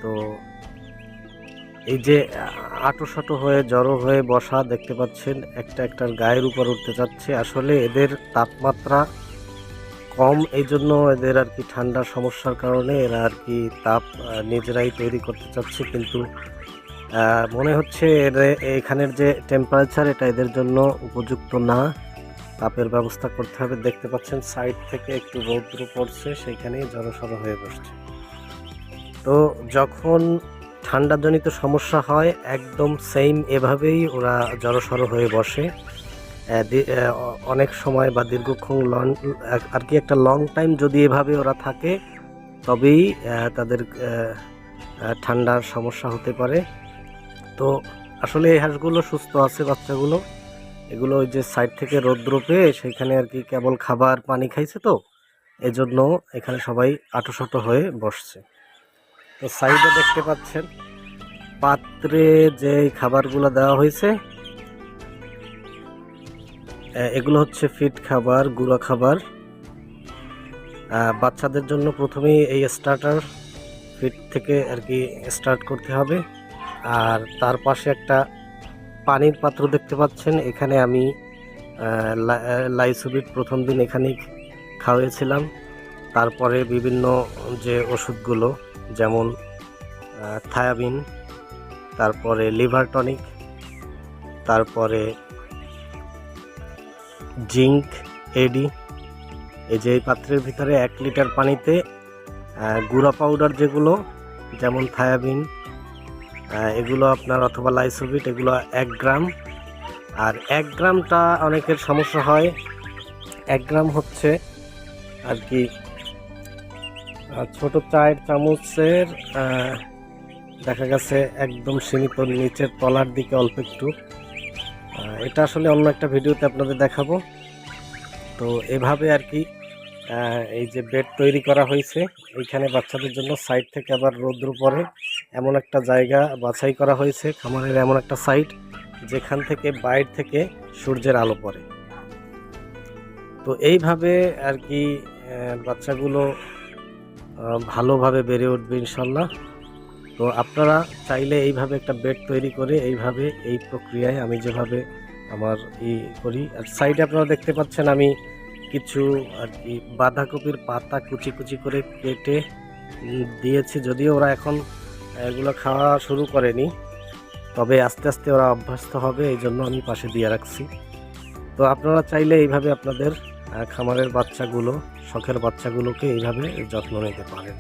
তো এই যে আঁটো হয়ে জড়ো হয়ে বসা দেখতে পাচ্ছেন, একটার গায়ের উপর উঠতে যাচ্ছে। আসলে এদের তাপমাত্রা কম, এই জন্য এদের আর কি ঠান্ডার সমস্যার কারণে এরা আর কি তাপ নিজেরাই তৈরি করতে চাচ্ছে, কিন্তু মনে হচ্ছে এখানের যে টেম্পারেচার এটা এদের জন্য উপযুক্ত না। তাপের ব্যবস্থা করতে হবে। দেখতে পাচ্ছেন সাইড থেকে একটু রৌদ্র পড়ছে, সেইখানেই জড়সড় হয়ে বসছে। তো যখন ঠান্ডাজনিত সমস্যা হয় একদম সেম এভাবেই ওরা জড়সড় হয়ে বসে। অনেক সময় বা দীর্ঘক্ষণ আর কি একটা লং টাইম যদি এভাবে ওরা থাকে তবেই তাদের ঠান্ডার সমস্যা হতে পারে। তো আসলে এই হাঁসগুলো সুস্থ আছে, বাচ্চাগুলো। এগুলো ওই যে সাইড থেকে রৌদ্র পেয়ে সেখানে আর কি কেবল খাবার পানি খাইছে, তো এজন্য এখানে সবাই আঁটোসাঁটো হয়ে বসছে। তো সাইডে দেখতে পাচ্ছেন পাত্রে যে খাবারগুলো দেওয়া হয়েছে, এগুলো হচ্ছে ফিড খাবার, গুঁড়া খাবার। বাচ্চাদের জন্য প্রথমেই এই স্টার্টার ফিড থেকে আর কি স্টার্ট করতে হবে। আর তার পাশে একটা পানির পাত্র দেখতে পাচ্ছেন, এখানে আমি লাইসোবিট প্রথম দিন এখানেই খাওয়িয়েছিলাম। তারপরে বিভিন্ন যে ওষুধগুলো, যেমন থায়াবিন, তারপরে লিভার টনিক, তারপরে জিঙ্ক, এডি। এই যে এই পাত্রের ভিতরে 1 লিটার পানিতে গুঁড়া পাউডার যেগুলো, যেমন থায়াবিন, এগুলো আপনার অথবা লাইসোবিট, এগুলো 1 গ্রাম। আর 1 গ্রামটা অনেকের সমস্যা হয়। 1 গ্রাম হচ্ছে আর কি ছোট চায়ের চামচের দেখা গেছে একদম সীমিত, নিচের তলার দিকে অল্প একটু। এটা আসলে অন্য একটা ভিডিওতে আপনাদের দেখাবো। তো এভাবে আর কি এই যে বেড তৈরি করা হয়েছে, এইখানে বাচ্চাদের জন্য সাইড থেকে আবার রৌদ্র পড়ে এমন একটা জায়গা বাছাই করা হয়েছে, খামারের এমন একটা সাইড যেখান থেকে বাইরে থেকে সূর্যের আলো পড়ে। তো এইভাবে আর কি বাচ্চাগুলো ভালোভাবে বেড়ে উঠবে ইনশাল্লাহ। তো আপনারা চাইলে এইভাবে একটা বেড তৈরি করে এইভাবে এই প্রক্রিয়ায় আমি যেভাবে আমার করি। আর সাইডে আপনারা দেখতে পাচ্ছেন আমি কিছু আর কি বাঁধাকপির পাতা কুচি কুচি করে কেটে দিয়েছি, যদিও ওরা এখন এগুলো খাওয়া শুরু করেনি, তবে আস্তে আস্তে ওরা অভ্যস্ত হবে, এই জন্য আমি পাশে দিয়ে রাখছি। তো আপনারা চাইলে এইভাবে আপনাদের খামারের বাচ্চাগুলো, শখের বাচ্চাগুলোকে এইভাবে যত্ন নিতে পারেন।